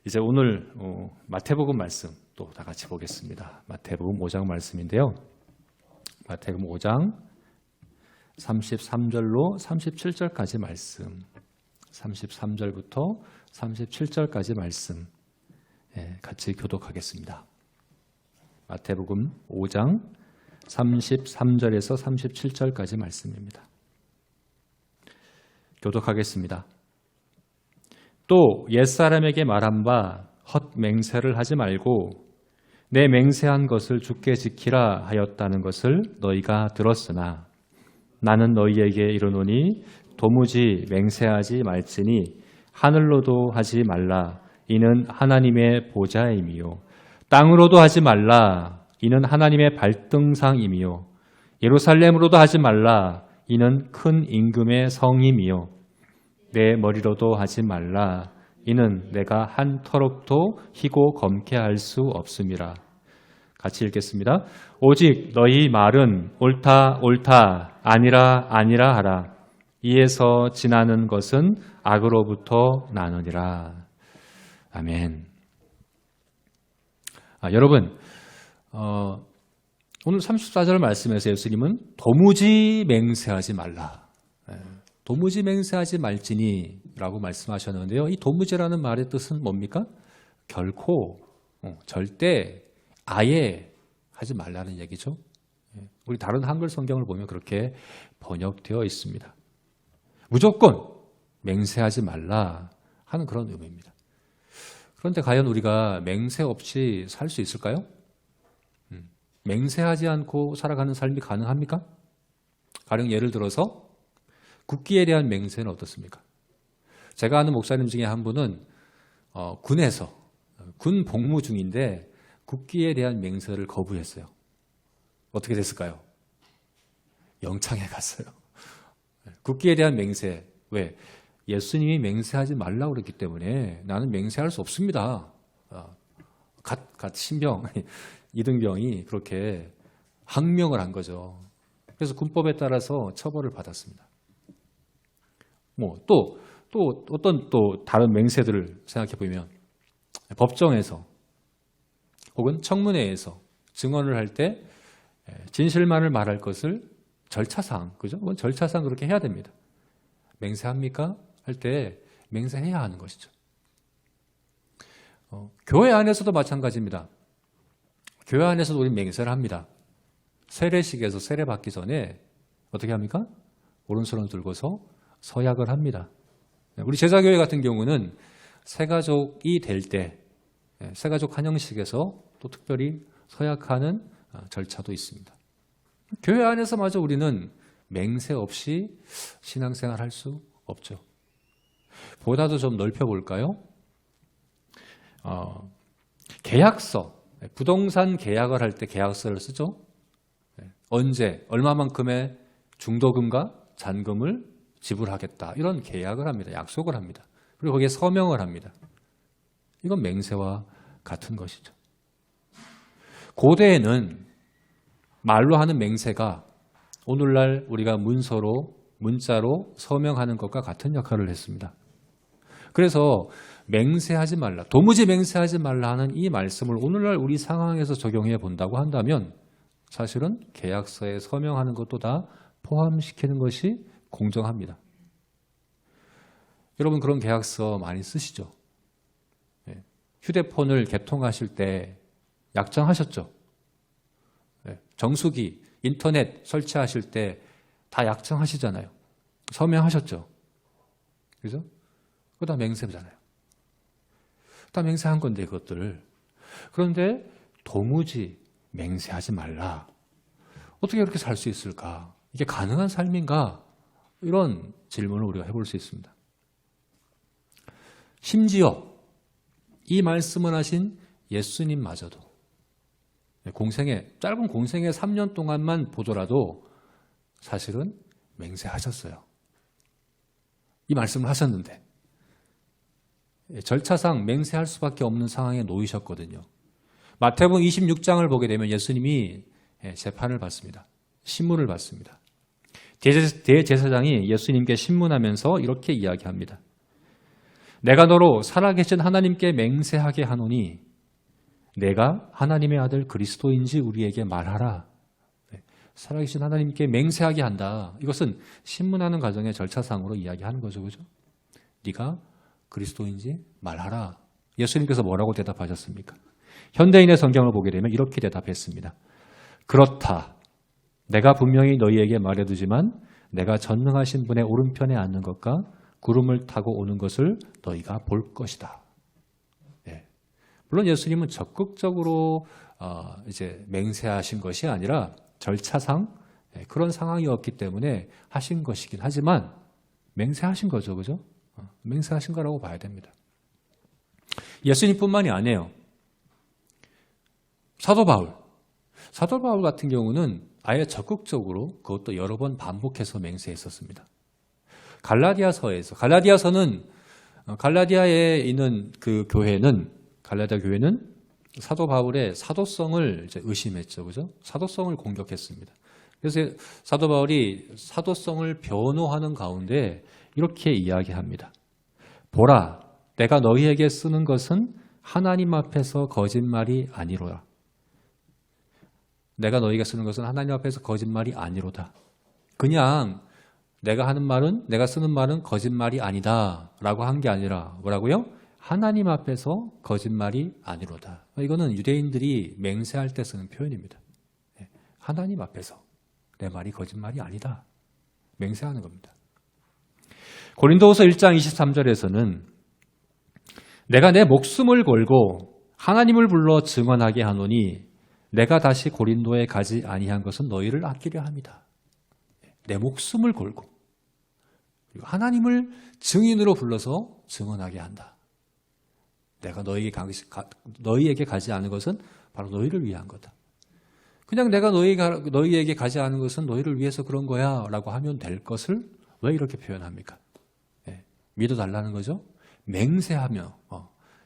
이제 오늘 마태복음 말씀 또 다 같이 보겠습니다. 마태복음 5장 말씀인데요. 마태복음 5장 33절로 37절까지 말씀, 33절부터 37절까지 말씀 같이 교독하겠습니다. 마태복음 5장 33절에서 37절까지 말씀입니다. 교독하겠습니다. 또 옛사람에게 말한 바 헛맹세를 하지 말고 내 맹세한 것을 주께 지키라 하였다는 것을 너희가 들었으나 나는 너희에게 이르노니 도무지 맹세하지 말지니 하늘로도 하지 말라 이는 하나님의 보좌임이요 땅으로도 하지 말라 이는 하나님의 발등상임이요 예루살렘으로도 하지 말라 이는 큰 임금의 성임이요 내 머리로도 하지 말라 이는 내가 한 터럭도 희고 검게 할 수 없음이라. 같이 읽겠습니다. 오직 너희 말은 옳다 옳다 아니라 아니라 하라. 이에서 지나는 것은 악으로부터 나느니라. 아멘. 여러분 오늘 34절 말씀에서 예수님은 도무지 맹세하지 말라. 도무지 맹세하지 말지니 라고 말씀하셨는데요. 이 도무지라는 말의 뜻은 뭡니까? 결코, 절대, 아예 하지 말라는 얘기죠. 우리 다른 한글 성경을 보면 그렇게 번역되어 있습니다. 무조건 맹세하지 말라 하는 그런 의미입니다. 그런데 과연 우리가 맹세 없이 살 수 있을까요? 맹세하지 않고 살아가는 삶이 가능합니까? 가령 예를 들어서 국기에 대한 맹세는 어떻습니까? 제가 아는 목사님 중에 한 분은 군에서 군 복무 중인데 국기에 대한 맹세를 거부했어요. 어떻게 됐을까요? 영창에 갔어요. 국기에 대한 맹세. 왜? 예수님이 맹세하지 말라고 그랬기 때문에 나는 맹세할 수 없습니다. 갓 신병, 이등병이 그렇게 항명을 한 거죠. 그래서 군법에 따라서 처벌을 받았습니다. 또 어떤 또 다른 맹세들을 생각해 보면 법정에서 혹은 청문회에서 증언을 할 때 진실만을 말할 것을 절차상, 그죠? 그건 절차상 그렇게 해야 됩니다. 맹세합니까? 할 때 맹세해야 하는 것이죠. 교회 안에서도 마찬가지입니다. 교회 안에서도 우리 맹세를 합니다. 세례식에서 세례 받기 전에 어떻게 합니까? 오른손을 들고서 서약을 합니다. 우리 제자교회 같은 경우는 새가족이 될 때 새가족 환영식에서 또 특별히 서약하는 절차도 있습니다. 교회 안에서마저 우리는 맹세 없이 신앙생활 할 수 없죠. 보다도 좀 넓혀볼까요? 계약서, 부동산 계약을 할 때 계약서를 쓰죠. 언제, 얼마만큼의 중도금과 잔금을 지불하겠다. 이런 계약을 합니다. 약속을 합니다. 그리고 거기에 서명을 합니다. 이건 맹세와 같은 것이죠. 고대에는 말로 하는 맹세가 오늘날 우리가 문자로 서명하는 것과 같은 역할을 했습니다. 그래서 맹세하지 말라, 도무지 맹세하지 말라 하는 이 말씀을 오늘날 우리 상황에서 적용해 본다고 한다면 사실은 계약서에 서명하는 것도 다 포함시키는 것이 공정합니다. 여러분 그런 계약서 많이 쓰시죠? 휴대폰을 개통하실 때 약정하셨죠? 정수기, 인터넷 설치하실 때 다 약정하시잖아요. 서명하셨죠? 그죠? 그거 다 맹세잖아요. 다 맹세한 건데 그것들을. 그런데 도무지 맹세하지 말라. 어떻게 그렇게 살 수 있을까? 이게 가능한 삶인가? 이런 질문을 우리가 해볼 수 있습니다. 심지어 이 말씀을 하신 예수님마저도 짧은 공생의 3년 동안만 보더라도 사실은 맹세하셨어요. 이 말씀을 하셨는데 절차상 맹세할 수밖에 없는 상황에 놓이셨거든요. 마태복음 26장을 보게 되면 예수님이 재판을 받습니다. 신문을 받습니다. 대제사장이 예수님께 신문하면서 이렇게 이야기합니다. 내가 너로 살아계신 하나님께 맹세하게 하노니 내가 하나님의 아들 그리스도인지 우리에게 말하라. 살아계신 하나님께 맹세하게 한다. 이것은 신문하는 과정의 절차상으로 이야기하는 거죠. 그죠? 네가 그리스도인지 말하라. 예수님께서 뭐라고 대답하셨습니까? 현대인의 성경을 보게 되면 이렇게 대답했습니다. 그렇다. 내가 분명히 너희에게 말해두지만 내가 전능하신 분의 오른편에 앉는 것과 구름을 타고 오는 것을 너희가 볼 것이다. 네. 물론 예수님은 적극적으로 이제 맹세하신 것이 아니라 절차상 그런 상황이었기 때문에 하신 것이긴 하지만 맹세하신 거죠. 그죠? 맹세하신 거라고 봐야 됩니다. 예수님뿐만이 아니에요. 사도 바울 같은 경우는 아예 적극적으로 그것도 여러 번 반복해서 맹세했었습니다. 갈라디아서는 갈라디아에 있는 그 갈라디아 교회는 사도 바울의 사도성을 이제 의심했죠. 그죠? 사도성을 공격했습니다. 그래서 사도 바울이 사도성을 변호하는 가운데 이렇게 이야기합니다. 보라, 내가 너희에게 쓰는 것은 하나님 앞에서 거짓말이 아니로다. 내가 너희에게 쓰는 것은 하나님 앞에서 거짓말이 아니로다. 그냥 내가 쓰는 말은 거짓말이 아니다 라고 한 게 아니라 뭐라고요? 하나님 앞에서 거짓말이 아니로다. 이거는 유대인들이 맹세할 때 쓰는 표현입니다. 하나님 앞에서 내 말이 거짓말이 아니다. 맹세하는 겁니다. 고린도후서 1장 23절에서는 내가 내 목숨을 걸고 하나님을 불러 증언하게 하노니 내가 다시 고린도에 가지 아니한 것은 너희를 아끼려 함이다. 내 목숨을 걸고 그리고 하나님을 증인으로 불러서 증언하게 한다. 내가 너희에게 가지 않은 것은 바로 너희를 위한 거다. 그냥 내가 너희에게 가지 않은 것은 너희를 위해서 그런 거야 라고 하면 될 것을 왜 이렇게 표현합니까? 믿어달라는 거죠. 맹세하며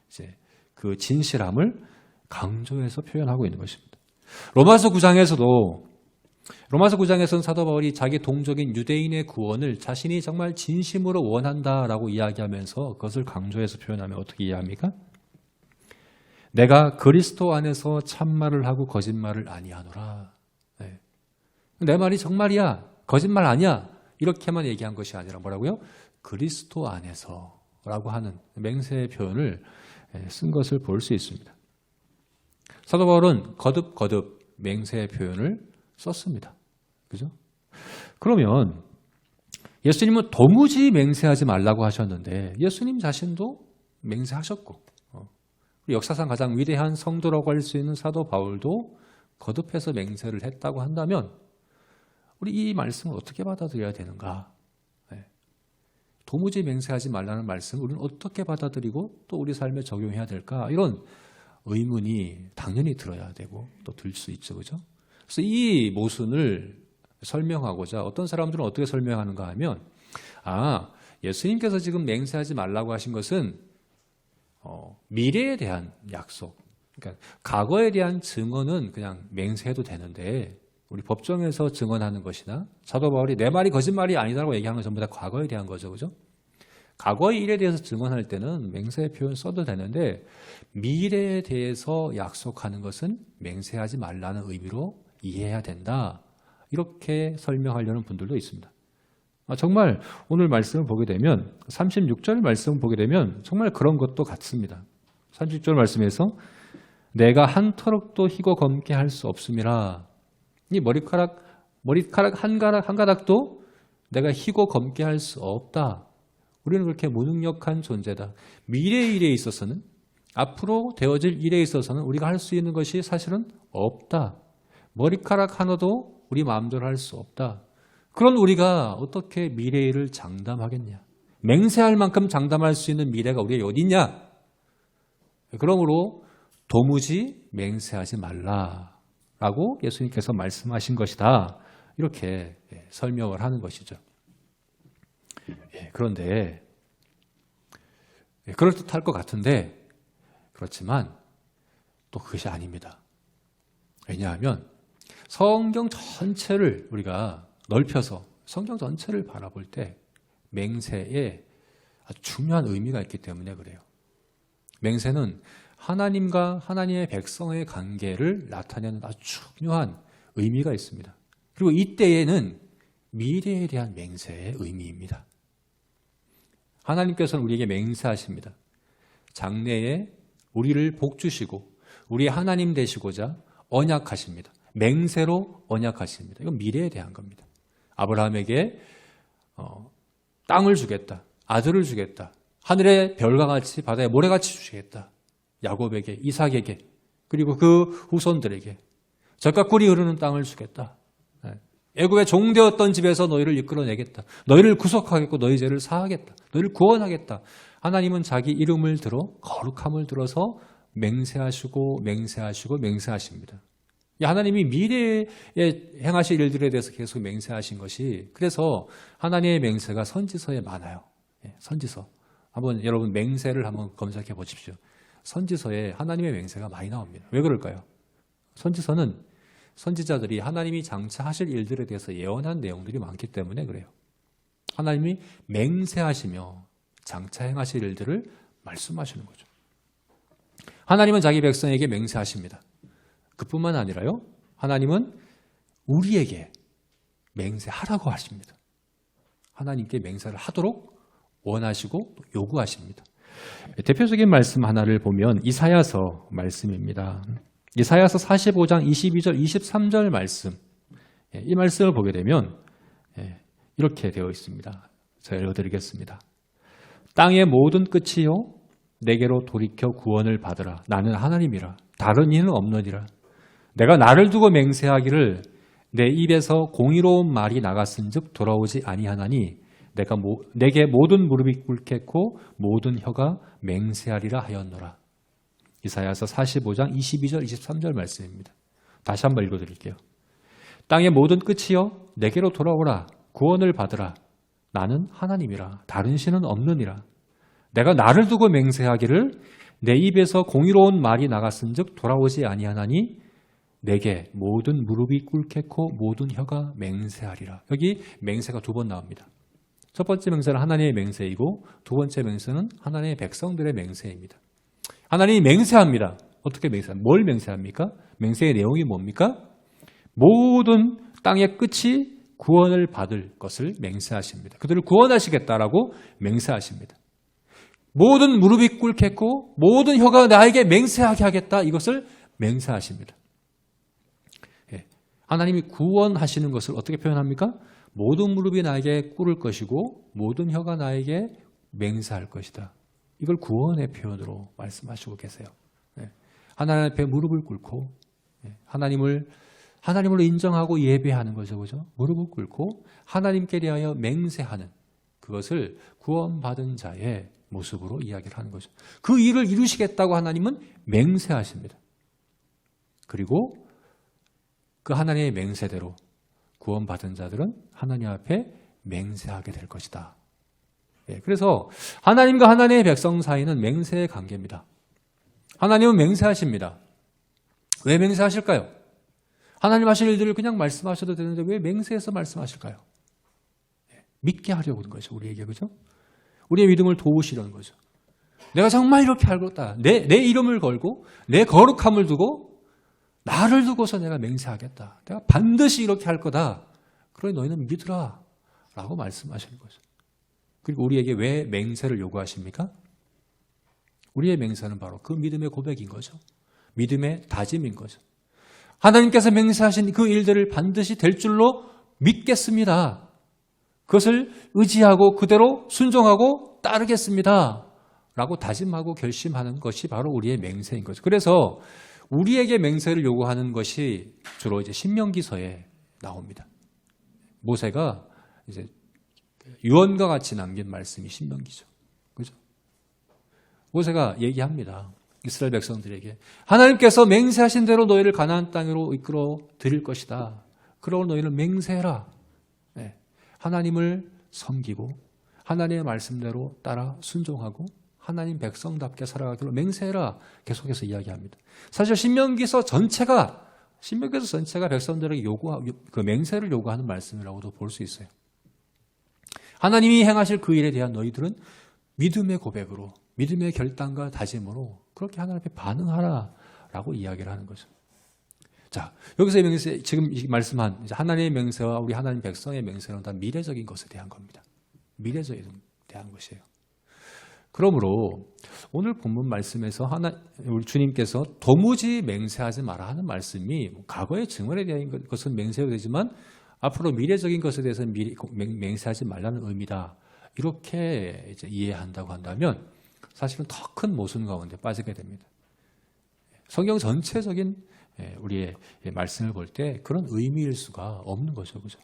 이제 그 진실함을 강조해서 표현하고 있는 것입니다. 로마서 9장에서는 사도 바울이 자기 동족인 유대인의 구원을 자신이 정말 진심으로 원한다라고 이야기하면서 그것을 강조해서 표현하면 어떻게 이해합니까? 내가 그리스도 안에서 참말을 하고 거짓말을 아니하노라. 내 말이 정말이야, 거짓말 아니야 이렇게만 얘기한 것이 아니라 뭐라고요? 그리스도 안에서라고 하는 맹세의 표현을 쓴 것을 볼 수 있습니다. 사도 바울은 거듭 맹세의 표현을 썼습니다. 그죠? 그러면 예수님은 도무지 맹세하지 말라고 하셨는데 예수님 자신도 맹세하셨고 역사상 가장 위대한 성도라고 할 수 있는 사도 바울도 거듭해서 맹세를 했다고 한다면 우리 이 말씀을 어떻게 받아들여야 되는가? 도무지 맹세하지 말라는 말씀을 우리는 어떻게 받아들이고 또 우리 삶에 적용해야 될까? 이런 의문이 당연히 들어야 되고 또 들 수 있죠. 그죠? 그래서 이 모순을 설명하고자 어떤 사람들은 어떻게 설명하는가 하면 예수님께서 지금 맹세하지 말라고 하신 것은 미래에 대한 약속, 그러니까 과거에 대한 증언은 그냥 맹세해도 되는데 우리 법정에서 증언하는 것이나 사도 바울이 내 말이 거짓말이 아니다라고 얘기하는 건 전부 다 과거에 대한 거죠. 그죠? 과거의 일에 대해서 증언할 때는 맹세의 표현 써도 되는데 미래에 대해서 약속하는 것은 맹세하지 말라는 의미로 이해해야 된다. 이렇게 설명하려는 분들도 있습니다. 정말 오늘 말씀을 보게 되면 36절 말씀을 보게 되면 정말 그런 것도 같습니다. 36절 말씀에서 내가 한 터럭도 희고 검게 할 수 없음이라. 이 머리카락 한 가닥도 내가 희고 검게 할 수 없다. 우리는 그렇게 무능력한 존재다. 미래의 일에 있어서는 앞으로 되어질 일에 있어서는 우리가 할 수 있는 것이 사실은 없다. 머리카락 하나도 우리 마음대로 할 수 없다. 그런 우리가 어떻게 미래의 일을 장담하겠냐. 맹세할 만큼 장담할 수 있는 미래가 우리에게 어디 있냐. 그러므로 도무지 맹세하지 말라라고 예수님께서 말씀하신 것이다. 이렇게 설명을 하는 것이죠. 그런데 그럴듯할 것 같은데 그렇지만 또 그것이 아닙니다. 왜냐하면 성경 전체를 우리가 넓혀서 성경 전체를 바라볼 때 맹세에 아주 중요한 의미가 있기 때문에 그래요. 맹세는 하나님과 하나님의 백성의 관계를 나타내는 아주 중요한 의미가 있습니다. 그리고 이때에는 미래에 대한 맹세의 의미입니다. 하나님께서는 우리에게 맹세하십니다. 장래에 우리를 복주시고 우리의 하나님 되시고자 언약하십니다. 맹세로 언약하십니다. 이건 미래에 대한 겁니다. 아브라함에게 땅을 주겠다. 아들을 주겠다. 하늘의 별과 같이 바다의 모래같이 주시겠다. 야곱에게, 이삭에게, 그리고 그 후손들에게 젖과 꿀이 흐르는 땅을 주겠다. 애굽의 종되었던 집에서 너희를 이끌어내겠다. 너희를 구속하겠고 너희 죄를 사하겠다. 너희를 구원하겠다. 하나님은 자기 이름을 들어 거룩함을 들어서 맹세하시고 맹세하시고 맹세하십니다. 하나님이 미래에 행하실 일들에 대해서 계속 맹세하신 것이, 그래서 하나님의 맹세가 선지서에 많아요. 선지서. 한번 여러분 맹세를 한번 검색해 보십시오. 선지서에 하나님의 맹세가 많이 나옵니다. 왜 그럴까요? 선지서는 선지자들이 하나님이 장차 하실 일들에 대해서 예언한 내용들이 많기 때문에 그래요. 하나님이 맹세하시며 장차 행하실 일들을 말씀하시는 거죠. 하나님은 자기 백성에게 맹세하십니다. 그뿐만 아니라요, 하나님은 우리에게 맹세하라고 하십니다. 하나님께 맹세를 하도록 원하시고 요구하십니다. 대표적인 말씀 하나를 보면 이사야서 말씀입니다. 이사야서 45장 22절 23절 말씀, 이 말씀을 보게 되면 이렇게 되어 있습니다. 제가 읽어드리겠습니다. 땅의 모든 끝이요 내게로 돌이켜 구원을 받으라. 나는 하나님이라 다른 이는 없느니라. 내가 나를 두고 맹세하기를 내 입에서 공의로운 말이 나갔은즉 돌아오지 아니하나니 내게 모든 무릎이 꿇겠고 모든 혀가 맹세하리라 하였노라. 이사야서 45장 22절 23절 말씀입니다. 다시 한번 읽어드릴게요. 땅의 모든 끝이여 내게로 돌아오라. 구원을 받으라. 나는 하나님이라 다른 신은 없느니라. 내가 나를 두고 맹세하기를 내 입에서 공의로운 말이 나갔은즉 돌아오지 아니하나니 내게 모든 무릎이 꿇겠고 모든 혀가 맹세하리라. 여기 맹세가 두 번 나옵니다. 첫 번째 맹세는 하나님의 맹세이고 두 번째 맹세는 하나님의 백성들의 맹세입니다. 하나님이 맹세합니다. 어떻게 맹세합니까? 뭘 맹세합니까? 맹세의 내용이 뭡니까? 모든 땅의 끝이 구원을 받을 것을 맹세하십니다. 그들을 구원하시겠다라고 맹세하십니다. 모든 무릎이 꿇겠고 모든 혀가 나에게 맹세하게 하겠다. 이것을 맹세하십니다. 하나님이 구원하시는 것을 어떻게 표현합니까? 모든 무릎이 나에게 꿇을 것이고 모든 혀가 나에게 맹세할 것이다. 이걸 구원의 표현으로 말씀하시고 계세요. 하나님 앞에 무릎을 꿇고 하나님으로 인정하고 예배하는 거죠. 그죠? 무릎을 꿇고 하나님께 대하여 맹세하는 그것을 구원받은 자의 모습으로 이야기를 하는 거죠. 그 일을 이루시겠다고 하나님은 맹세하십니다. 그리고 그 하나님의 맹세대로 구원받은 자들은 하나님 앞에 맹세하게 될 것이다. 그래서 하나님과 하나님의 백성 사이는 맹세의 관계입니다. 하나님은 맹세하십니다. 왜 맹세하실까요? 하나님 하실 일들을 그냥 말씀하셔도 되는데 왜 맹세해서 말씀하실까요? 믿게 하려고 하는 거죠. 우리에게. 그죠? 우리의 믿음을 도우시려는 거죠. 내가 정말 이렇게 알겠다. 내 이름을 걸고 내 거룩함을 두고 나를 두고서 내가 맹세하겠다. 내가 반드시 이렇게 할 거다. 그러니 너희는 믿으라. 라고 말씀하시는 거죠. 그리고 우리에게 왜 맹세를 요구하십니까? 우리의 맹세는 바로 그 믿음의 고백인 거죠. 믿음의 다짐인 거죠. 하나님께서 맹세하신 그 일들을 반드시 될 줄로 믿겠습니다. 그것을 의지하고 그대로 순종하고 따르겠습니다. 라고 다짐하고 결심하는 것이 바로 우리의 맹세인 거죠. 그래서 우리에게 맹세를 요구하는 것이 주로 이제 신명기서에 나옵니다. 모세가 이제 유언과 같이 남긴 말씀이 신명기죠. 그죠? 모세가 얘기합니다. 이스라엘 백성들에게 하나님께서 맹세하신 대로 너희를 가나안 땅으로 이끌어 드릴 것이다. 그러고 너희는 맹세해라. 하나님을 섬기고 하나님의 말씀대로 따라 순종하고 하나님 백성답게 살아가기로 맹세해라. 계속해서 이야기합니다. 사실 신명기서 전체가 백성들에게 그 맹세를 요구하는 말씀이라고도 볼 수 있어요. 하나님이 행하실 그 일에 대한 너희들은 믿음의 고백으로, 믿음의 결단과 다짐으로 그렇게 하나님 앞에 반응하라라고 이야기를 하는 거죠. 자, 여기서 맹세, 지금 말씀한 하나님의 맹세와 우리 하나님 백성의 맹세는 다 미래적인 것에 대한 겁니다. 미래적에 대한 것이에요. 그러므로 오늘 본문 말씀에서 우리 주님께서 도무지 맹세하지 마라 하는 말씀이 과거의 증언에 대한 것은 맹세가 되지만 앞으로 미래적인 것에 대해서는 맹세하지 말라는 의미다. 이렇게 이제 이해한다고 한다면 사실은 더 큰 모순 가운데 빠지게 됩니다. 성경 전체적인 우리의 말씀을 볼 때 그런 의미일 수가 없는 거죠. 그죠?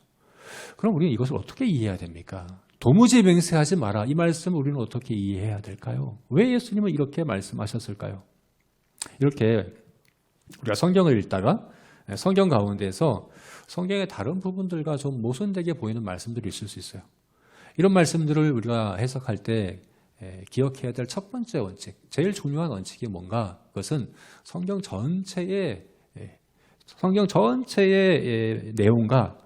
그럼 우리는 이것을 어떻게 이해해야 됩니까? 도무지 맹세하지 마라. 이 말씀을 우리는 어떻게 이해해야 될까요? 왜 예수님은 이렇게 말씀하셨을까요? 이렇게 우리가 성경을 읽다가 성경 가운데서 성경의 다른 부분들과 좀 모순되게 보이는 말씀들이 있을 수 있어요. 이런 말씀들을 우리가 해석할 때 기억해야 될 첫 번째 원칙, 제일 중요한 원칙이 뭔가? 그것은 성경 전체의 내용과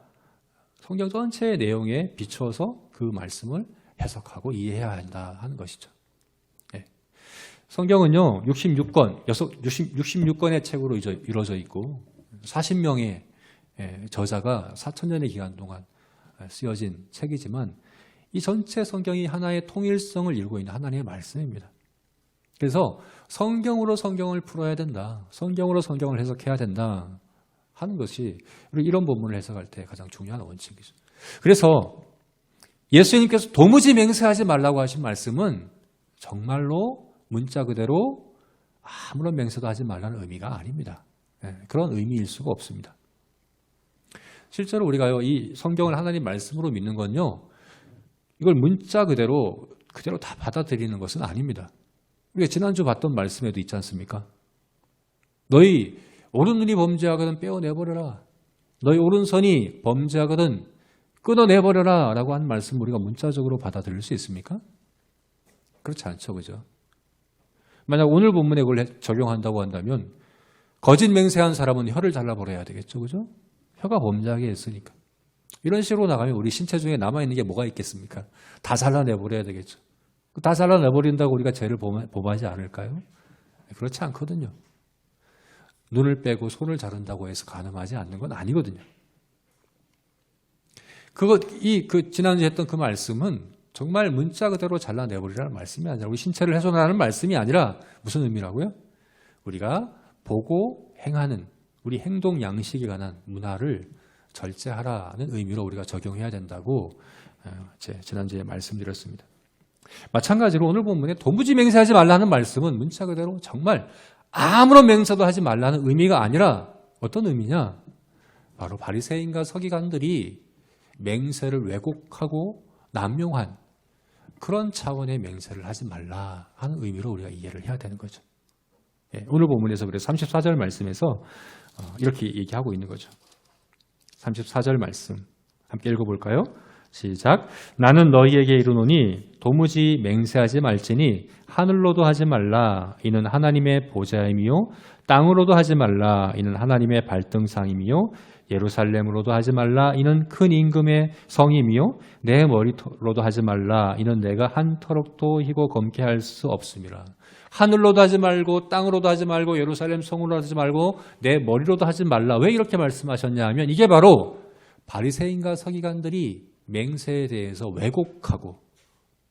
성경 전체의 내용에 비추어서 그 말씀을 해석하고 이해해야 한다 하는 것이죠. 성경은요, 66권의 책으로 이루어져 있고 40명의 저자가 4,000년의 기간 동안 쓰여진 책이지만 이 전체 성경이 하나의 통일성을 이루고 있는 하나님의 말씀입니다. 그래서 성경으로 성경을 풀어야 된다. 성경으로 성경을 해석해야 된다 하는 것이 이런 본문을 해석할 때 가장 중요한 원칙이죠. 그래서 예수님께서 도무지 맹세하지 말라고 하신 말씀은 정말로 문자 그대로 아무런 맹세도 하지 말라는 의미가 아닙니다. 그런 의미일 수가 없습니다. 실제로 우리가요, 이 성경을 하나님 말씀으로 믿는 건요, 이걸 문자 그대로 다 받아들이는 것은 아닙니다. 우리가 지난주 봤던 말씀에도 있지 않습니까? 너희 오른눈이 범죄하거든 떼어내버려라. 너희 오른손이 범죄하거든 끊어내버려라 라고 하는 말씀 우리가 문자적으로 받아들일 수 있습니까? 그렇지 않죠. 그죠? 만약 오늘 본문에 그걸 적용한다고 한다면 거짓 맹세한 사람은 혀를 잘라버려야 되겠죠. 그죠? 혀가 범죄하게 했으니까. 이런 식으로 나가면 우리 신체 중에 남아있는 게 뭐가 있겠습니까? 다 잘라내버려야 되겠죠. 다 잘라내버린다고 우리가 죄를 범하지 않을까요? 그렇지 않거든요. 눈을 빼고 손을 자른다고 해서 가늠하지 않는 건 아니거든요. 지난주에 했던 그 말씀은 정말 문자 그대로 잘라내버리라는 말씀이 아니라 우리 신체를 훼손하는 말씀이 아니라 무슨 의미라고요? 우리가 보고 행하는 우리 행동 양식에 관한 문화를 절제하라는 의미로 우리가 적용해야 된다고 지난주에 말씀드렸습니다. 마찬가지로 오늘 본문에 도무지 맹세하지 말라는 말씀은 문자 그대로 정말 아무런 맹세도 하지 말라는 의미가 아니라 어떤 의미냐? 바로 바리새인과 서기관들이 맹세를 왜곡하고 남용한 그런 차원의 맹세를 하지 말라 하는 의미로 우리가 이해를 해야 되는 거죠. 오늘 본문에서 그래서 34절 말씀에서 이렇게 얘기하고 있는 거죠. 34절 말씀 함께 읽어볼까요? 시작. 나는 너희에게 이르노니 도무지 맹세하지 말지니 하늘로도 하지 말라 이는 하나님의 보좌임이요 땅으로도 하지 말라 이는 하나님의 발등상임이요 예루살렘으로도 하지 말라 이는 큰 임금의 성임이요 내 머리로도 하지 말라 이는 내가 한 터럭도 희고 검게 할 수 없음이라. 하늘로도 하지 말고 땅으로도 하지 말고 예루살렘 성으로도 하지 말고 내 머리로도 하지 말라. 왜 이렇게 말씀하셨냐 하면 이게 바로 바리새인과 서기관들이 맹세에 대해서 왜곡하고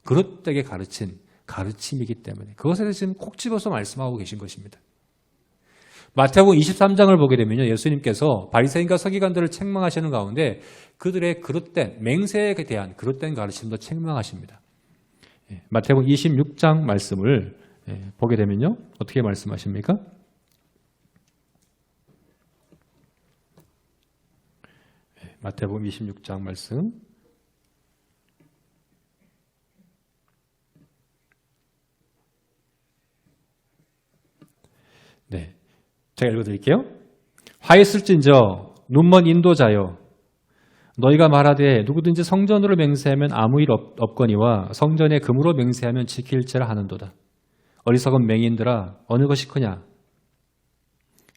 그릇되게 가르친 가르침이기 때문에 그것에 대해서 지금 콕 집어서 말씀하고 계신 것입니다. 마태복음 23장을 보게 되면요, 예수님께서 바리새인과 서기관들을 책망하시는 가운데 그들의 그릇된 맹세에 대한 그릇된 가르침도 책망하십니다. 마태복음 26장 말씀을 보게 되면요, 어떻게 말씀하십니까? 마태복음 26장 말씀. 네, 제가 읽어드릴게요. 화했을진저 눈먼 인도자여 너희가 말하되 누구든지 성전으로 맹세하면 아무 일 없거니와 성전에 금으로 맹세하면 지킬지라 하는도다. 어리석은 맹인들아 어느 것이 크냐?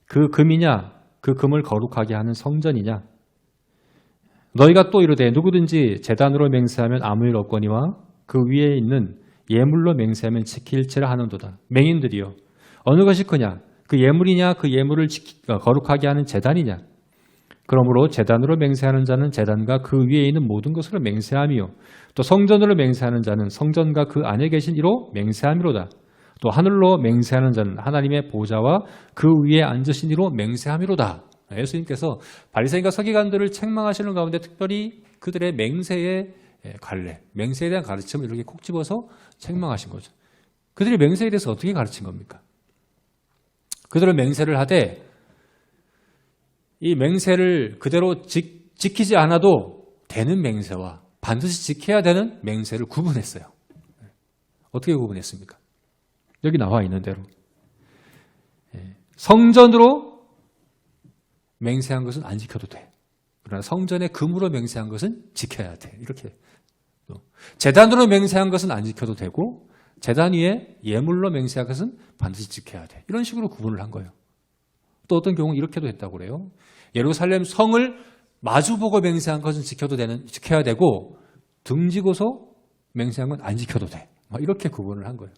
그 금이냐? 그 금을 거룩하게 하는 성전이냐? 너희가 또 이르되 누구든지 제단으로 맹세하면 아무 일 없거니와 그 위에 있는 예물로 맹세하면 지킬지라 하는도다. 맹인들이요. 어느 것이 크냐? 그 예물이냐 그 예물을 거룩하게 하는 제단이냐? 그러므로 제단으로 맹세하는 자는 제단과 그 위에 있는 모든 것으로 맹세하며 또 성전으로 맹세하는 자는 성전과 그 안에 계신 이로 맹세함이로다. 또 하늘로 맹세하는 자는 하나님의 보좌와 그 위에 앉으신 이로 맹세함이로다. 예수님께서 바리새인과 서기관들을 책망하시는 가운데 특별히 그들의 맹세의 관례, 맹세에 대한 가르침을 이렇게 콕 집어서 책망하신 거죠. 그들이 맹세에 대해서 어떻게 가르친 겁니까? 그들은 맹세를 하되 이 맹세를 그대로 지키지 않아도 되는 맹세와 반드시 지켜야 되는 맹세를 구분했어요. 어떻게 구분했습니까? 여기 나와 있는 대로 성전으로 맹세한 것은 안 지켜도 돼. 그러나 성전의 금으로 맹세한 것은 지켜야 돼. 이렇게. 제단으로 맹세한 것은 안 지켜도 되고 제단 위에 예물로 맹세한 것은 반드시 지켜야 돼. 이런 식으로 구분을 한 거예요. 또 어떤 경우는 이렇게도 했다고 그래요. 예루살렘 성을 마주보고 맹세한 것은 지켜야 되고 등지고서 맹세한 건 안 지켜도 돼. 이렇게 구분을 한 거예요.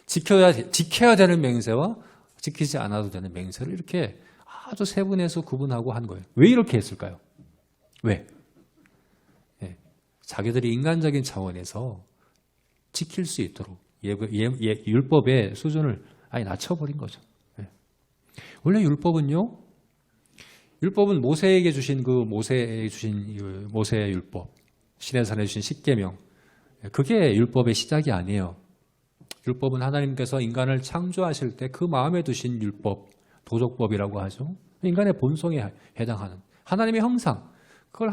지켜야 되는 맹세와 지키지 않아도 되는 맹세를 이렇게 아주 세분해서 구분하고 한 거예요. 왜 이렇게 했을까요? 왜? 자기들이 인간적인 차원에서 지킬 수 있도록 율법의 수준을 아예 낮춰버린 거죠. 원래 율법은 모세에게 주신 모세의 율법, 시내산에 주신 십계명, 그게 율법의 시작이 아니에요. 율법은 하나님께서 인간을 창조하실 때 그 마음에 두신 율법, 도적법이라고 하죠. 인간의 본성에 해당하는 하나님의 형상, 그걸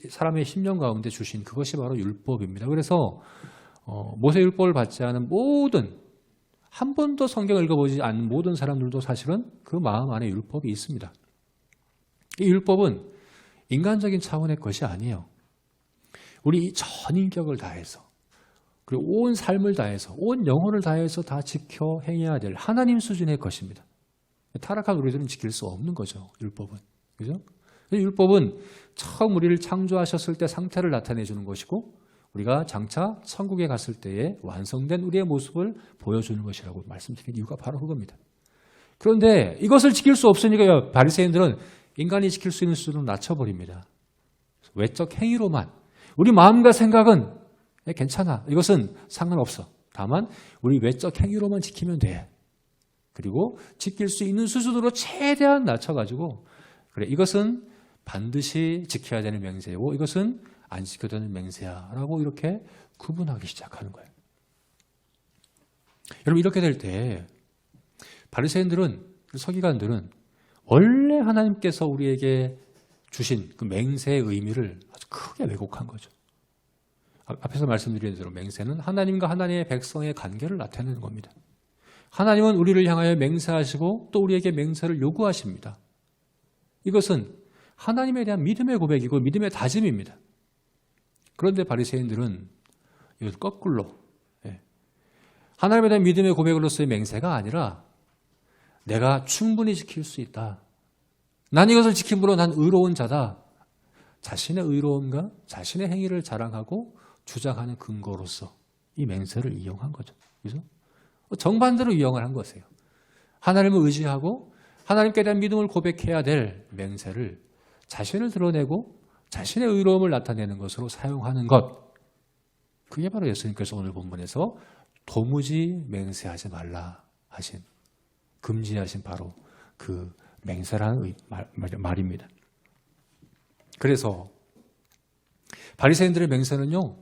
사람의 심령 가운데 주신 그것이 바로 율법입니다. 그래서 모세 율법을 받지 않은 한 번도 성경을 읽어보지 않은 모든 사람들도 사실은 그 마음 안에 율법이 있습니다. 이 율법은 인간적인 차원의 것이 아니에요. 우리 전 인격을 다해서 그리고 온 삶을 다해서 온 영혼을 다해서 다 지켜 행해야 될 하나님 수준의 것입니다. 타락한 우리들은 지킬 수 없는 거죠. 율법은. 그죠? 율법은 처음 우리를 창조하셨을 때 상태를 나타내 주는 것이고 우리가 장차 천국에 갔을 때에 완성된 우리의 모습을 보여주는 것이라고 말씀드린 이유가 바로 그겁니다. 그런데 이것을 지킬 수 없으니까 바리새인들은 인간이 지킬 수 있는 수준을 낮춰버립니다. 외적 행위로만 우리 마음과 생각은 괜찮아. 이것은 상관없어. 다만 우리 외적 행위로만 지키면 돼. 그리고 지킬 수 있는 수준으로 최대한 낮춰가지고 그래 이것은 반드시 지켜야 되는 맹세고 이것은 안 지켜야 되는 맹세야 라고 이렇게 구분하기 시작하는 거예요. 여러분 이렇게 될 때 바리새인들은 서기관들은 원래 하나님께서 우리에게 주신 그 맹세의 의미를 아주 크게 왜곡한 거죠. 앞에서 말씀드린 대로 맹세는 하나님과 하나님의 백성의 관계를 나타내는 겁니다. 하나님은 우리를 향하여 맹세하시고 또 우리에게 맹세를 요구하십니다. 이것은 하나님에 대한 믿음의 고백이고 믿음의 다짐입니다. 그런데 바리새인들은 이것을 거꾸로 하나님에 대한 믿음의 고백으로서의 맹세가 아니라 내가 충분히 지킬 수 있다. 난 이것을 지킴으로 난 의로운 자다. 자신의 의로움과 자신의 행위를 자랑하고 주장하는 근거로서 이 맹세를 이용한 거죠. 그죠? 정반대로 이용을 한 것이에요. 하나님을 의지하고 하나님께 대한 믿음을 고백해야 될 맹세를 자신을 드러내고 자신의 의로움을 나타내는 것으로 사용하는 것. 그게 바로 예수님께서 오늘 본문에서 도무지 맹세하지 말라 하신, 금지하신 바로 그 맹세라는 말입니다. 그래서 바리새인들의 맹세는요,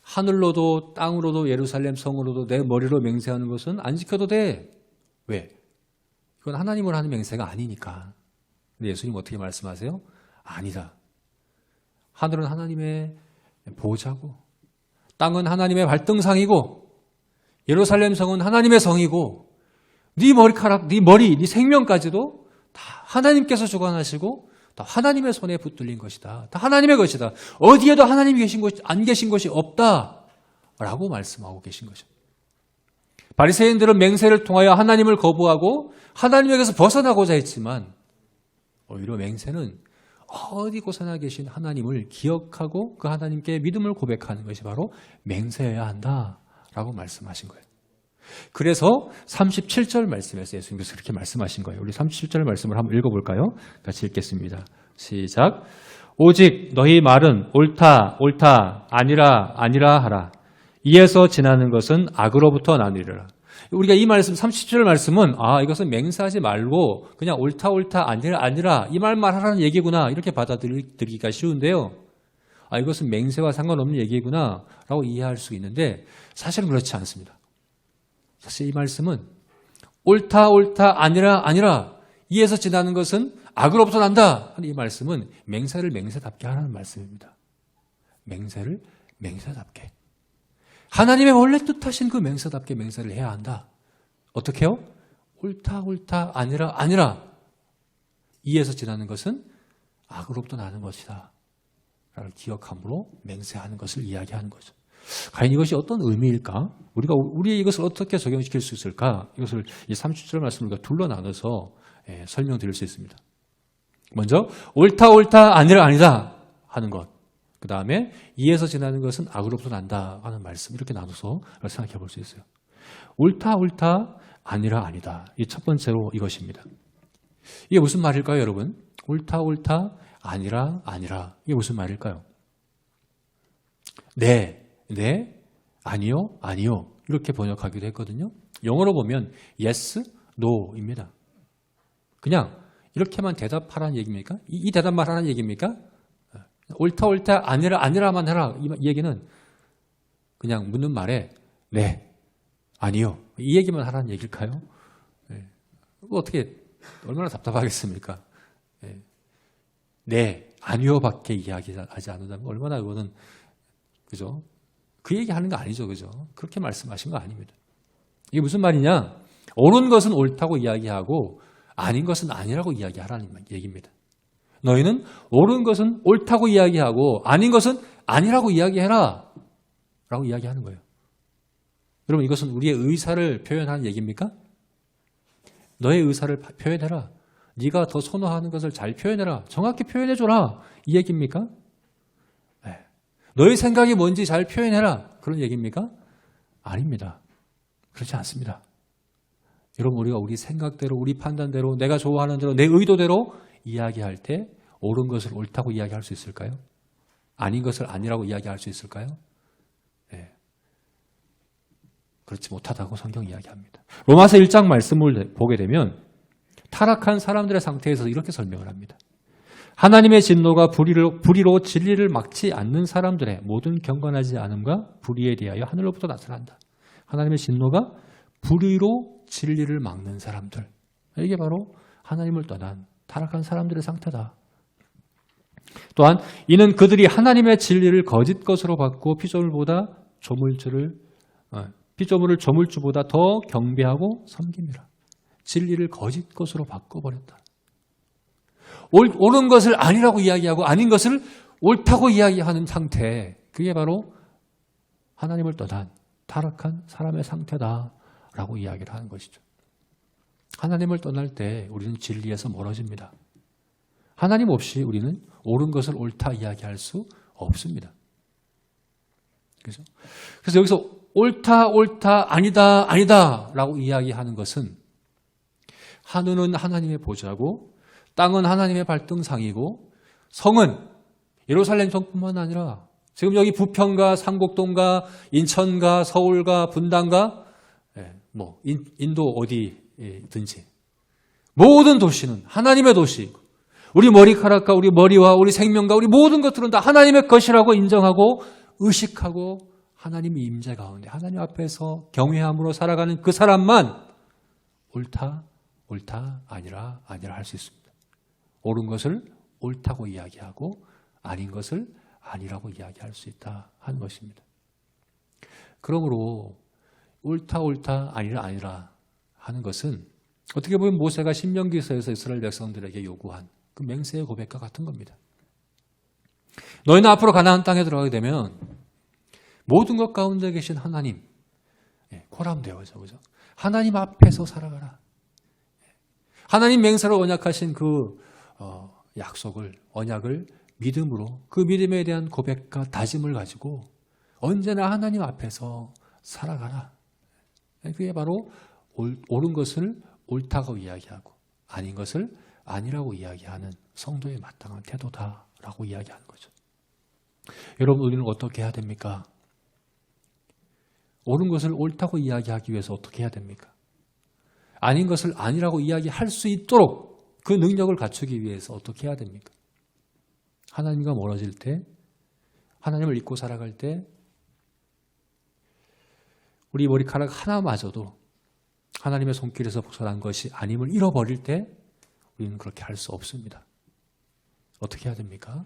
하늘로도 땅으로도 예루살렘 성으로도 내 머리로 맹세하는 것은 안 지켜도 돼. 왜? 이건 하나님을 하는 맹세가 아니니까. 근데 예수님 어떻게 말씀하세요? 아니다. 하늘은 하나님의 보좌고 땅은 하나님의 발등상이고 예루살렘 성은 하나님의 성이고 네 머리카락, 네 머리, 네 생명까지도 다 하나님께서 주관하시고 다 하나님의 손에 붙들린 것이다. 다 하나님의 것이다. 어디에도 하나님이 안 계신 것이 없다라고 말씀하고 계신 거죠. 바리새인들은 맹세를 통하여 하나님을 거부하고 하나님에게서 벗어나고자 했지만 오히려 맹세는 어디 곳에나 계신 하나님을 기억하고 그 하나님께 믿음을 고백하는 것이 바로 맹세여야 한다 라고 말씀하신 거예요. 그래서 37절 말씀에서 예수님께서 그렇게 말씀하신 거예요. 우리 37절 말씀을 한번 읽어볼까요? 같이 읽겠습니다. 시작. 오직 너희 말은 옳다 옳다 아니라 아니라 하라. 이에서 지나는 것은 악으로부터 나누리라. 우리가 이 말씀 37절 말씀은 이것은 맹세하지 말고 그냥 옳다 옳다 아니라 아니라 이 말만 하라는 얘기구나 이렇게 받아들이기가 쉬운데요. 이것은 맹세와 상관없는 얘기구나 라고 이해할 수 있는데 사실은 그렇지 않습니다. 사실 이 말씀은 옳다 옳다 아니라 아니라 이에서 지나는 것은 악으로부터 난다 하는 이 말씀은 맹세를 맹세답게 하라는 말씀입니다. 맹세를 맹세답게. 하나님의 원래 뜻하신 그 맹세답게 맹세를 해야 한다. 어떻게 해요? 옳다 옳다 아니라 아니라 이에서 지나는 것은 악으로부터 나는 것이다 라를 기억함으로 맹세하는 것을 이야기하는 거죠. 과연 이것이 어떤 의미일까? 우리 이것을 어떻게 적용시킬 수 있을까? 이것을 이 37절 말씀을 우리가 둘로 나눠서 설명드릴 수 있습니다. 먼저 옳다 옳다 아니라 아니다 하는 것. 그 다음에 이에서 지나는 것은 악으로부터 난다 하는 말씀. 이렇게 나눠서 생각해 볼 수 있어요. 옳다 옳다 아니라 아니다. 이 첫 번째로 이것입니다. 이게 무슨 말일까요, 여러분? 옳다 옳다 아니라 아니라. 이게 무슨 말일까요? 네, 아니요, 아니요. 이렇게 번역하기도 했거든요. 영어로 보면 yes, no입니다. 그냥 이렇게만 대답하라는 얘기입니까? 이 대답만 하라는 얘기입니까? 옳다 옳다 아니라 아니라만 해라. 이 얘기는 그냥 묻는 말에 네, 아니요. 이 얘기만 하라는 얘기일까요? 어떻게 얼마나 답답하겠습니까? 네, 아니요밖에 이야기하지 않는다면 얼마나 이거는 그죠? 그 얘기하는 거 아니죠, 그죠? 그렇게 말씀하신 거 아닙니다. 이게 무슨 말이냐? 옳은 것은 옳다고 이야기하고 아닌 것은 아니라고 이야기하라는 얘기입니다. 너희는 옳은 것은 옳다고 이야기하고 아닌 것은 아니라고 이야기해라 라고 이야기하는 거예요. 여러분 이것은 우리의 의사를 표현하는 얘기입니까? 너의 의사를 표현해라. 네가 더 선호하는 것을 잘 표현해라. 정확히 표현해줘라. 이 얘기입니까? 네. 너의 생각이 뭔지 잘 표현해라. 그런 얘기입니까? 아닙니다. 그렇지 않습니다. 여러분 우리가 우리 생각대로 우리 판단대로 내가 좋아하는 대로 내 의도대로 이야기할 때 옳은 것을 옳다고 이야기할 수 있을까요? 아닌 것을 아니라고 이야기할 수 있을까요? 네. 그렇지 못하다고 성경 이야기합니다. 로마서 1장 말씀을 보게 되면 타락한 사람들의 상태에서 이렇게 설명을 합니다. 하나님의 진노가 불의로 진리를 막지 않는 사람들의 모든 경건하지 않음과 불의에 대하여 하늘로부터 나타난다. 하나님의 진노가 불의로 진리를 막는 사람들. 이게 바로 하나님을 떠난 타락한 사람들의 상태다. 또한 이는 그들이 하나님의 진리를 거짓 것으로 받고 피조물을 조물주보다 더 경배하고 섬김이라. 진리를 거짓 것으로 바꿔버렸다. 옳은 것을 아니라고 이야기하고 아닌 것을 옳다고 이야기하는 상태. 그게 바로 하나님을 떠난 타락한 사람의 상태다라고 이야기를 하는 것이죠. 하나님을 떠날 때 우리는 진리에서 멀어집니다. 하나님 없이 우리는 옳은 것을 옳다 이야기할 수 없습니다. 그래서 여기서 옳다 아니다 라고 이야기하는 것은 하늘은 하나님의 보좌고 땅은 하나님의 발등상이고 성은 예루살렘 성뿐만 아니라 지금 여기 부평과 상곡동과 인천과 서울과 분당과 인도 어디든지 모든 도시는 하나님의 도시이고 우리 머리카락과 우리 머리와 우리 생명과 우리 모든 것들은 다 하나님의 것이라고 인정하고 의식하고 하나님의 임재 가운데 하나님 앞에서 경외함으로 살아가는 그 사람만 옳다 아니라 할 수 있습니다. 옳은 것을 옳다고 이야기하고 아닌 것을 아니라고 이야기할 수 있다 하는 것입니다. 그러므로 옳다 아니라 하는 것은 어떻게 보면 모세가 신명기서에서 이스라엘 백성들에게 요구한 그 맹세의 고백과 같은 겁니다. 너희는 앞으로 가나안 땅에 들어가게 되면 모든 것 가운데 계신 하나님, 코람되어져, 그죠? 하나님 앞에서 살아가라. 하나님 맹세로 언약하신 그 언약을 믿음으로 그 믿음에 대한 고백과 다짐을 가지고 언제나 하나님 앞에서 살아가라. 그게 바로 옳은 것을 옳다고 이야기하고 아닌 것을 아니라고 이야기하는 성도의 마땅한 태도다라고 이야기하는 거죠. 여러분, 우리는 어떻게 해야 됩니까? 옳은 것을 옳다고 이야기하기 위해서 어떻게 해야 됩니까? 아닌 것을 아니라고 이야기할 수 있도록 그 능력을 갖추기 위해서 어떻게 해야 됩니까? 하나님과 멀어질 때, 하나님을 잊고 살아갈 때 우리 머리카락 하나마저도 하나님의 손길에서 벗어난 것이 아님을 잃어버릴 때 우리는 그렇게 할 수 없습니다. 어떻게 해야 됩니까?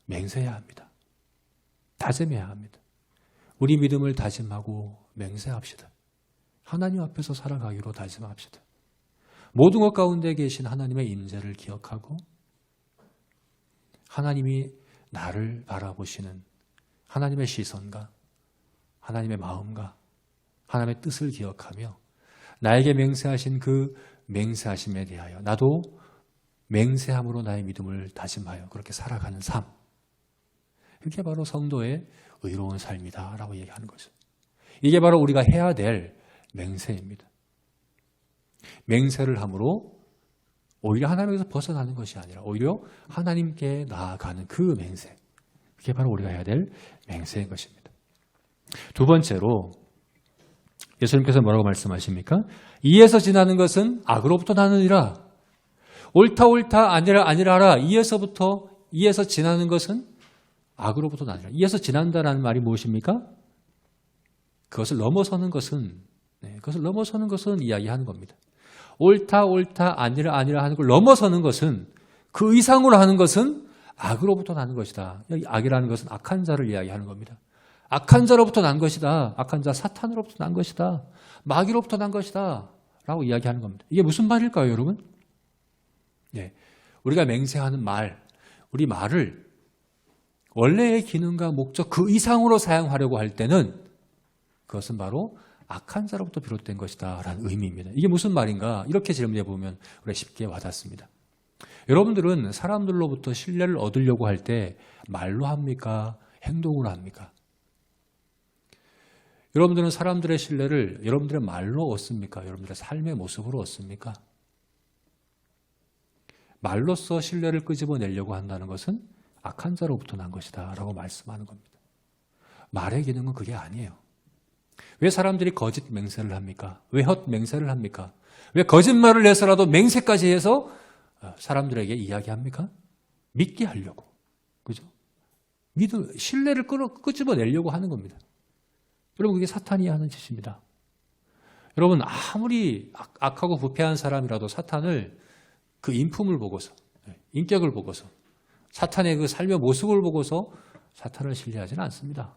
맹세해야 합니다. 다짐해야 합니다. 우리 믿음을 다짐하고 맹세합시다. 하나님 앞에서 살아가기로 다짐합시다. 모든 것 가운데 계신 하나님의 인재를 기억하고 하나님이 나를 바라보시는 하나님의 시선과 하나님의 마음과 하나님의 뜻을 기억하며 나에게 맹세하신 그 맹세하심에 대하여 나도 맹세함으로 나의 믿음을 다짐하여 그렇게 살아가는 삶. 이게 바로 성도의 의로운 삶이다라고 얘기하는 거죠. 이게 바로 우리가 해야 될 맹세입니다. 맹세를 함으로 오히려 하나님에서 벗어나는 것이 아니라 오히려 하나님께 나아가는 그 맹세. 그게 바로 우리가 해야 될 맹세인 것입니다. 두 번째로 예수님께서 뭐라고 말씀하십니까? 이에서 지나는 것은 악으로부터 나느니라. 옳다 옳다 아니라 아니라라. 이에서 지나는 것은 악으로부터 나느니라. 이에서 지난다라는 말이 무엇입니까? 그것을 넘어서는 것은 이야기하는 겁니다. 옳다 옳다 아니라 아니라 하는 걸 넘어서는 것은 그 이상으로 하는 것은 악으로부터 나는 것이다. 여기 악이라는 것은 악한 자를 이야기하는 겁니다. 악한 자로부터 난 것이다. 악한 자 사탄으로부터 난 것이다. 마귀로부터 난 것이다. 라고 이야기하는 겁니다. 이게 무슨 말일까요, 여러분? 네, 우리가 맹세하는 말, 우리 말을 원래의 기능과 목적 그 이상으로 사용하려고 할 때는 그것은 바로 악한 자로부터 비롯된 것이다 라는 의미입니다. 이게 무슨 말인가? 이렇게 질문해 보면 우리가 쉽게 와닿습니다. 여러분들은 사람들로부터 신뢰를 얻으려고 할 때 말로 합니까? 행동으로 합니까? 여러분들은 사람들의 신뢰를 여러분들의 말로 얻습니까? 여러분들의 삶의 모습으로 얻습니까? 말로써 신뢰를 끄집어내려고 한다는 것은 악한 자로부터 난 것이다 라고 말씀하는 겁니다. 말의 기능은 그게 아니에요. 왜 사람들이 거짓 맹세를 합니까? 왜 헛 맹세를 합니까? 왜 거짓말을 해서라도 맹세까지 해서 사람들에게 이야기합니까? 믿게 하려고. 그죠? 신뢰를 끄집어내려고 하는 겁니다. 여러분, 그게 사탄이 하는 짓입니다. 여러분, 아무리 악하고 부패한 사람이라도 사탄을 그 인품을 보고서, 인격을 보고서, 사탄의 그 삶의 모습을 보고서 사탄을 신뢰하지는 않습니다.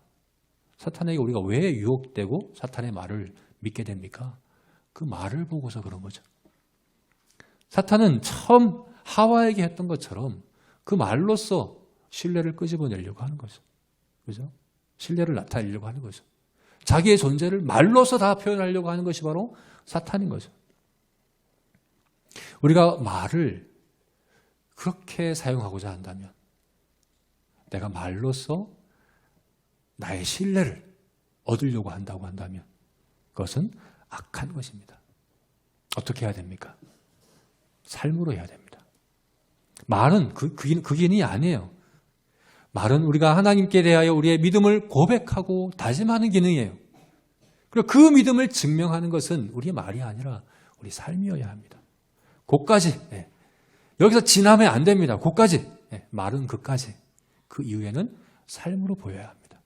사탄에게 우리가 왜 유혹되고 사탄의 말을 믿게 됩니까? 그 말을 보고서 그런 거죠. 사탄은 처음 하와에게 했던 것처럼 그 말로써 신뢰를 끄집어내려고 하는 거죠. 그죠? 신뢰를 나타내려고 하는 거죠. 자기의 존재를 말로써 다 표현하려고 하는 것이 바로 사탄인 거죠. 우리가 말을 그렇게 사용하고자 한다면 내가 말로써 나의 신뢰를 얻으려고 한다고 한다면 그것은 악한 것입니다. 어떻게 해야 됩니까? 삶으로 해야 됩니다. 말은 그 기능이 아니에요. 말은 우리가 하나님께 대하여 우리의 믿음을 고백하고 다짐하는 기능이에요. 그리고 그 믿음을 증명하는 것은 우리의 말이 아니라 우리 삶이어야 합니다. 그까지 여기서 지나면 안 됩니다. 그까지 말은 그까지. 그 이후에는 삶으로 보여야 합니다.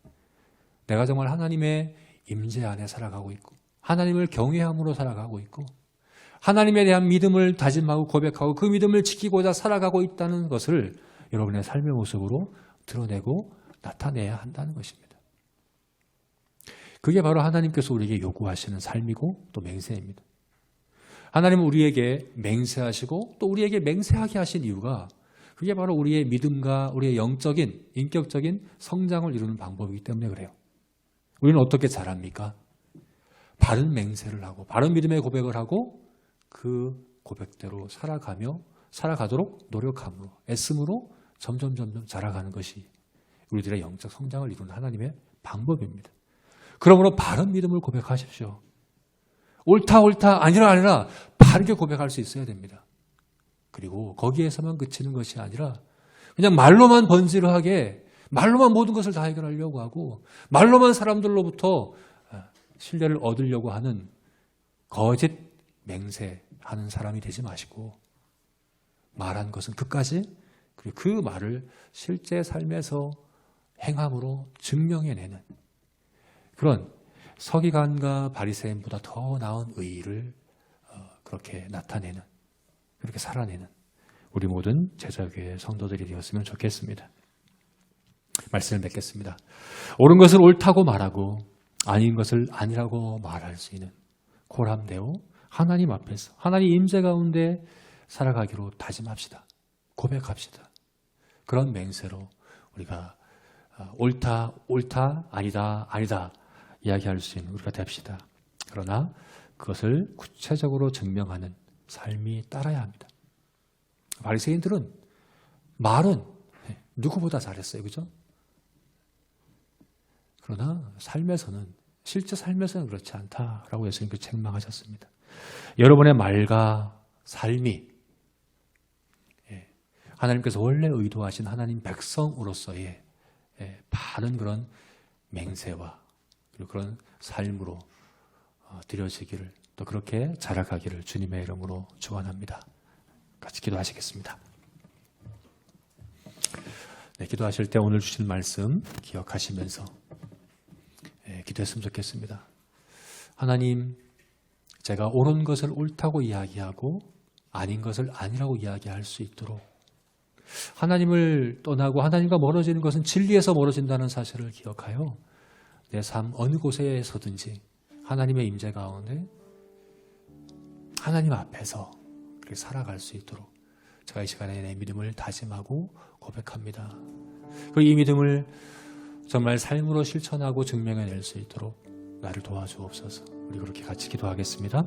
내가 정말 하나님의 임재 안에 살아가고 있고 하나님을 경외함으로 살아가고 있고 하나님에 대한 믿음을 다짐하고 고백하고 그 믿음을 지키고자 살아가고 있다는 것을 여러분의 삶의 모습으로 드러내고 나타내야 한다는 것입니다. 그게 바로 하나님께서 우리에게 요구하시는 삶이고 또 맹세입니다. 하나님은 우리에게 맹세하시고 또 우리에게 맹세하게 하신 이유가 그게 바로 우리의 믿음과 우리의 영적인, 인격적인 성장을 이루는 방법이기 때문에 그래요. 우리는 어떻게 자랍니까? 바른 맹세를 하고 바른 믿음의 고백을 하고 그 고백대로 살아가도록 노력함으로 애씀으로 점점 자라가는 것이 우리들의 영적 성장을 이루는 하나님의 방법입니다. 그러므로 바른 믿음을 고백하십시오. 옳다 옳다 아니라 바르게 고백할 수 있어야 됩니다. 그리고 거기에서만 그치는 것이 아니라 그냥 말로만 번지르하게 말로만 모든 것을 다 해결하려고 하고 말로만 사람들로부터 신뢰를 얻으려고 하는 거짓 맹세하는 사람이 되지 마시고 말한 것은 끝까지 그리고 그 말을 실제 삶에서 행함으로 증명해내는 그런 서기관과 바리새인보다 더 나은 의의를 그렇게 나타내는 그렇게 살아내는 우리 모든 제자교회 성도들이 되었으면 좋겠습니다. 말씀을 맺겠습니다. 옳은 것을 옳다고 말하고 아닌 것을 아니라고 말할 수 있는 고람되어 하나님 앞에서 하나님 임재 가운데 살아가기로 다짐합시다. 고백합시다. 그런 맹세로 우리가 옳다 아니다 이야기할 수 있는 우리가 됩시다. 그러나 그것을 구체적으로 증명하는 삶이 따라야 합니다. 바리새인들은 말은 누구보다 잘했어요. 그죠? 그러나 실제 삶에서는 그렇지 않다라고 예수님께서 책망하셨습니다. 여러분의 말과 삶이 하나님께서 원래 의도하신 하나님 백성으로서의 바른 그런 맹세와 그리고 그런 삶으로 드려지기를 또 그렇게 자라가기를 주님의 이름으로 축원합니다. 같이 기도하시겠습니다. 네, 기도하실 때 오늘 주신 말씀 기억하시면서 기도했으면 좋겠습니다. 하나님, 제가 옳은 것을 옳다고 이야기하고 아닌 것을 아니라고 이야기할 수 있도록 하나님을 떠나고 하나님과 멀어지는 것은 진리에서 멀어진다는 사실을 기억하여 내 삶 어느 곳에서든지 하나님의 임재 가운데 하나님 앞에서 그렇게 살아갈 수 있도록 제가 이 시간에 내 믿음을 다짐하고 고백합니다. 그리고 이 믿음을 정말 삶으로 실천하고 증명해낼 수 있도록 나를 도와주옵소서. 우리 그렇게 같이 기도하겠습니다.